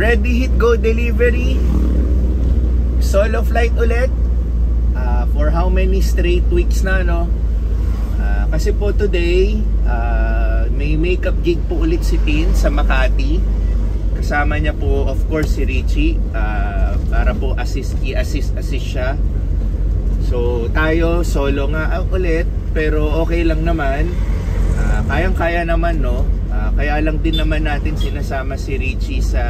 Ready Hit Go Delivery. Solo flight ulit. For how many straight weeks na, no? Kasi po today, may makeup gig po ulit si Tin sa Makati. Kasama niya po, of course, si Richie. Para po i-assist siya. So, tayo, solo nga ulit. Pero okay lang naman. Kayang-kaya naman, no? Kaya lang din naman natin sinasama si Richie sa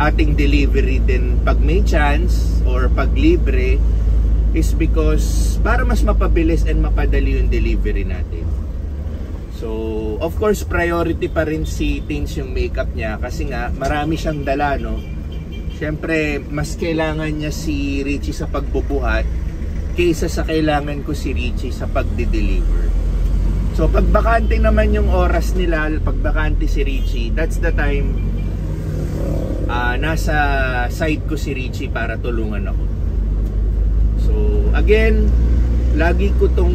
ating delivery din pag may chance or pag libre, is because para mas mapabilis and mapadali yung delivery natin. So of course priority pa rin si Tins yung makeup niya kasi nga marami siyang dala, no? Siyempre mas kailangan niya si Richie sa pagbubuhat kaysa sa kailangan ko si Richie sa pagde-deliver. So pag bakante naman yung oras nila, pag bakante si Richie, that's the time nasa side ko si Richie para tulungan ako. So again, lagi ko tong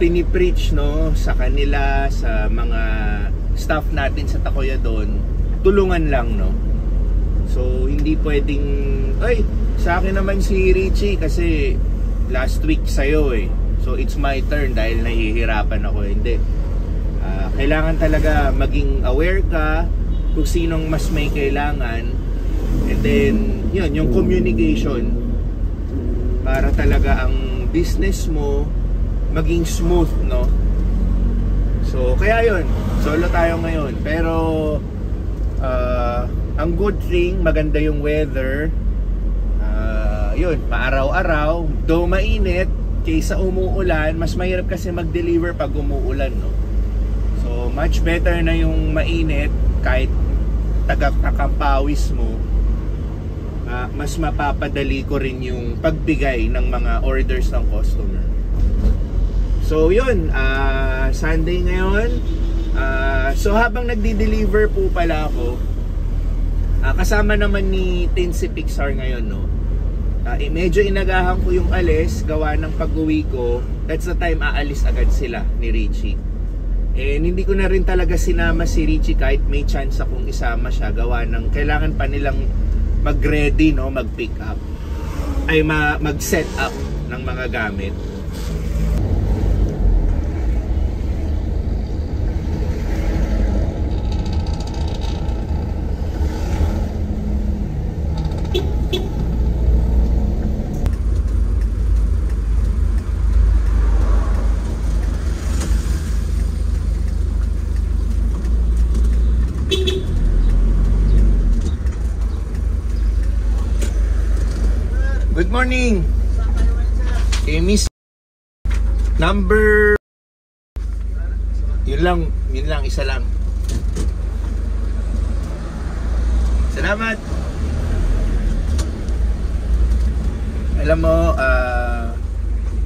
pinipreach, no, sa kanila, sa mga staff natin sa Takoyadon, tulungan lang, no. So hindi pwedeng, ay, sa akin naman si Richie kasi last week sa'yo so it's my turn dahil nahihirapan ako. Hindi, kailangan talaga maging aware ka kung sinong mas may kailangan. And then, yun, yung communication para talaga ang business mo maging smooth, no? So, kaya yun, solo tayo ngayon. Pero, ang good thing, maganda yung weather. Yun, maaraw-araw, though mainit, kaysa umuulan, mas mahirap kasi mag-deliver pag umuulan, no? So, much better na yung mainit, kahit tagak-pawis mo. Mas mapapadali ko rin yung pagbigay ng mga orders ng customer. So yun, Sunday ngayon. So habang nagdi-deliver po pala ako, kasama naman ni Tin si Pixar ngayon, no? Medyo inagahan ko yung alis, gawa ng pag-uwi ko. That's the time aalis agad sila ni Richie. And hindi ko na rin talaga sinama si Richie kahit may chance akong isama siya, gawa ng kailangan pa nilang mag-ready, no, mag-pick up ay mag-set up ng mga gamit. Good morning. Miss number, yun lang, isa lang. Salamat. Alam mo,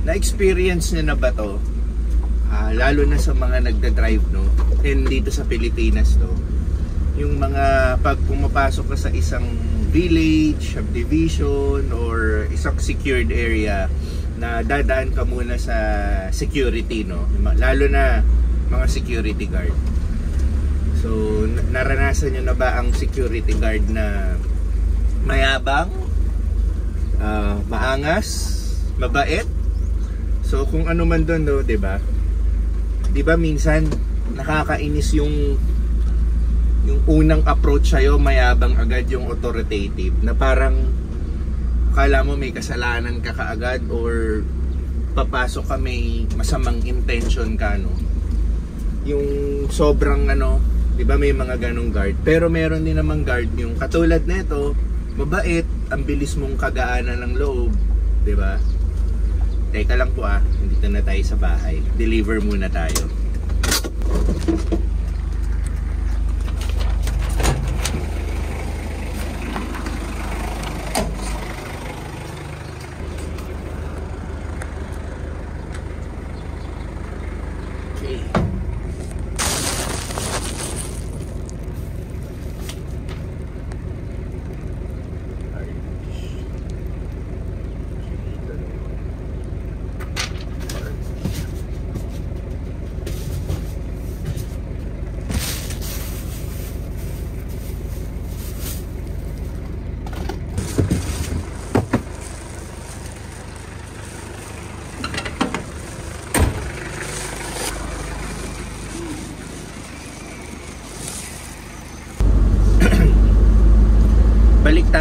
na-experience niyo na ba to? Lalo na sa mga nagda-drive, no? And dito sa Pilipinas, no? Yung mga pag pumapasok ka sa isang village, subdivision, or isang secured area na dadaan ka muna sa security, no? Lalo na mga security guard. So, naranasan nyo na ba ang security guard na mayabang, maangas, mabait? So, kung ano man doon, no, 'di ba? 'Di ba minsan nakakainis yung unang approach sa'yo, mayabang agad yung authoritative, na parang akala mo may kasalanan ka kaagad or papasok ka may masamang intention ka, no? Yung sobrang ano, 'di ba may mga ganong guard, pero meron din namang guard yung katulad nito, mabait, ang bilis mong kagaanan ng loob, 'di ba? Teka lang po, dito na tayo sa bahay. Deliver muna tayo.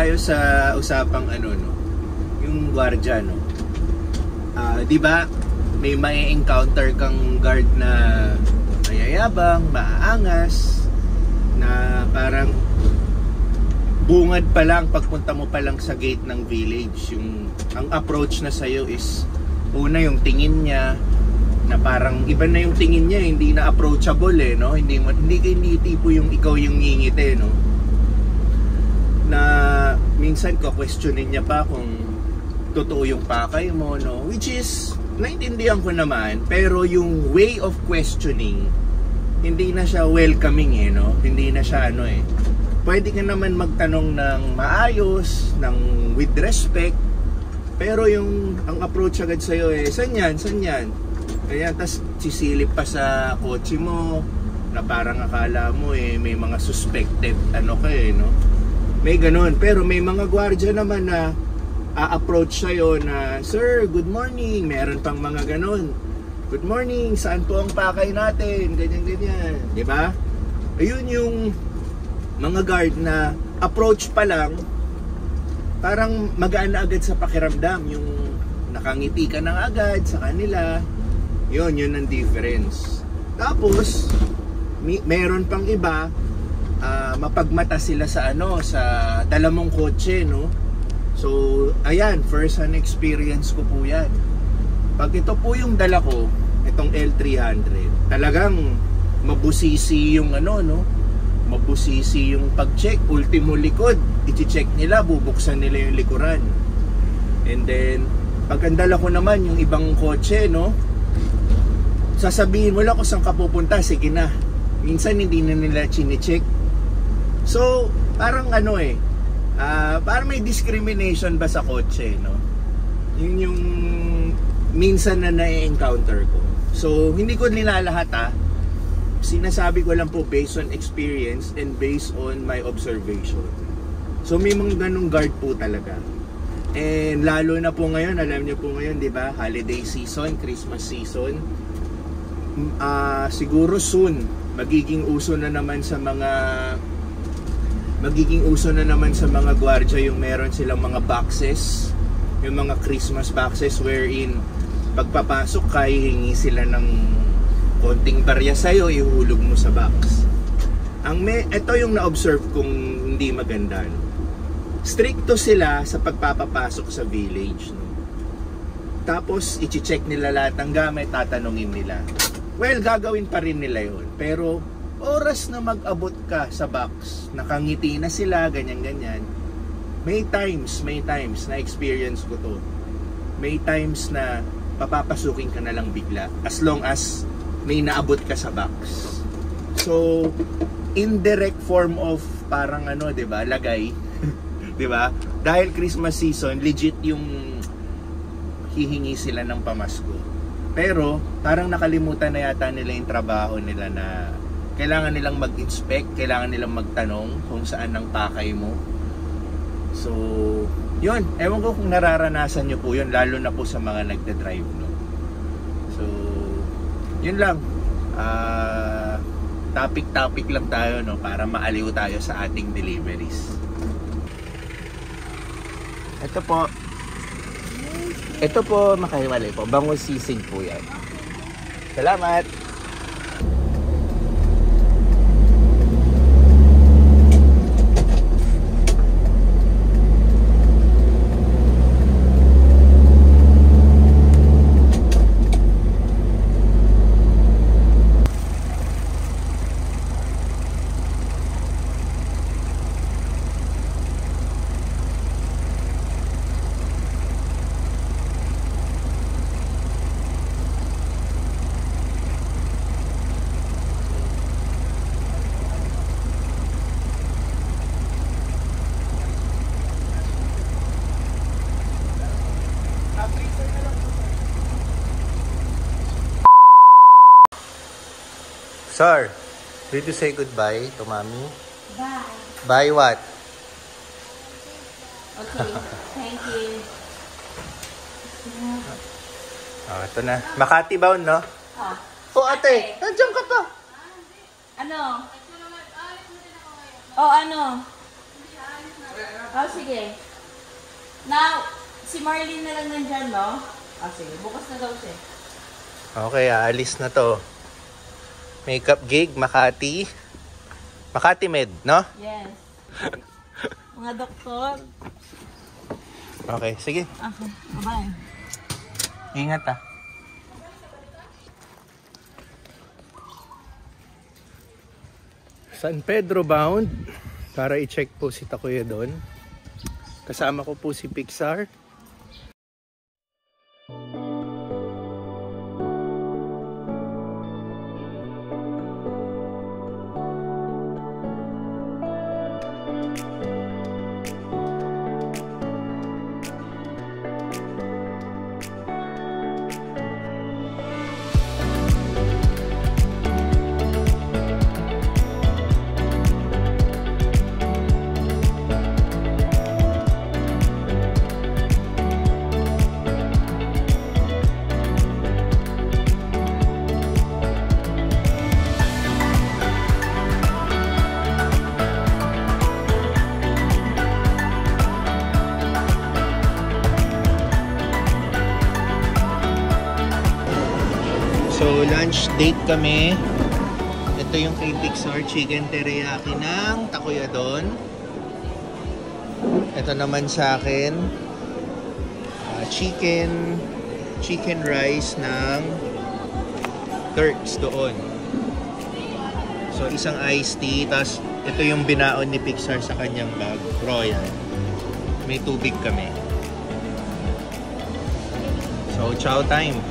tayo sa usapang ano, no? Yung gwardiya, no? 'Di ba? May mai-encounter kang guard na mayayabang, maaangas, na parang bungad pa lang pagpunta mo pa lang sa gate ng village. Yung ang approach na sa'yo is una yung tingin niya, na parang iba na yung tingin niya, hindi na approachable no? Hindi tipo yung ikaw yung ngingiti, no? Na minsan ko questionin niya pa kung totoo yung pakay mo, no? Which is naintindihan ko naman, pero yung way of questioning hindi na siya welcoming no? Hindi na siya pwede ka naman magtanong ng maayos, ng with respect, pero yung ang approach agad sa'yo saan yan? Kaya tas sisilip pa sa kotse mo na parang akala mo may mga suspected no? May ganun. Pero may mga gwardiya naman na a-approach sa'yo na, "Sir, good morning." Meron pang mga ganun. "Good morning, saan po ang pakay natin?" Ganyan. Diba? Ayun yung mga guard na approach pa lang, parang magaan na agad sa pakiramdam. Yung nakangiti ka na agad sa kanila. Yun ang difference. Tapos, meron pang iba, mapagmata sila sa sa dala mong kotse, no? So, ayan, first hand experience ko po yan. Pag ito po yung dala ko, itong L300, talagang mabusisi yung mabusisi yung pag-check. Ultimo likod, i-check nila, bubuksan nila yung likuran. And then, pag ang dala ko naman yung ibang kotse, no? Sasabihin mo lang kung saan ka pupunta, sige na. Minsan hindi na nila chine-check. So, parang parang may discrimination ba sa kotse, no? Yun yung minsan na na-encounter ko. So, hindi ko nilalahat sinasabi ko lang po based on experience and based on my observation. So, may mga ganung guard po talaga. And lalo na po ngayon, alam niyo po ngayon, di ba? Holiday season, Christmas season. Siguro soon, magiging uso na naman sa mga gwardiya yung meron silang mga boxes, yung mga Christmas boxes wherein pagpapasok ka, hihingi sila ng konting barya sa'yo, ihulog mo sa box. Ito yung na-observe kong hindi maganda, no? Stricto sila sa pagpapapasok sa village, no? Tapos, i-check nila lahat ng gamit, tatanungin nila. Well, gagawin pa rin nila yun. Pero, oras na mag-abot ka sa box, nakangiti na sila, ganyan-ganyan. May times na experience ko to. May times na papapasukin ka na lang bigla, as long as may naabot ka sa box. So, indirect form of parang diba, lagay. Diba? Dahil Christmas season, legit yung hihingi sila ng pamasko. Pero, parang nakalimutan na yata nila yung trabaho nila na kailangan nilang mag-inspect, kailangan nilang magtanong kung saan ang pakay mo. So, yun. Ewan ko kung nararanasan nyo po yun, lalo na po sa mga nagda-drive, no? So, yun lang. Topic lang tayo, no? Para maaliw tayo sa ating deliveries. Ito po, makahiwalay po. Bangus sisig po yan. Salamat! Sir, did you say goodbye to mommy? Bye. Bye what? Okay, thank you. Ito na. Makati bound, no? Ate, nandiyan ka pa. Ano? Ano? Oh, sige. Now, si Marlene na lang nandyan, no? Ah, sige. Bukas na daw siya. Okay, aalis na to. Makeup gig, Makati. Makati Med, no? Yes. Mga doktor. Okay, sige. Okay, bye-bye. Ingat San Pedro bound para i-check po si Takuya doon. Kasama ko po si Pixar. So, lunch date kami. Ito yung kay Pixar chicken teriyaki ng Takuya doon. Ito naman sa akin, chicken rice ng Turks doon. So, isang iced tea. Tapos, ito yung binaon ni Pixar sa kanyang bag. Royal. May tubig kami. So, chow time.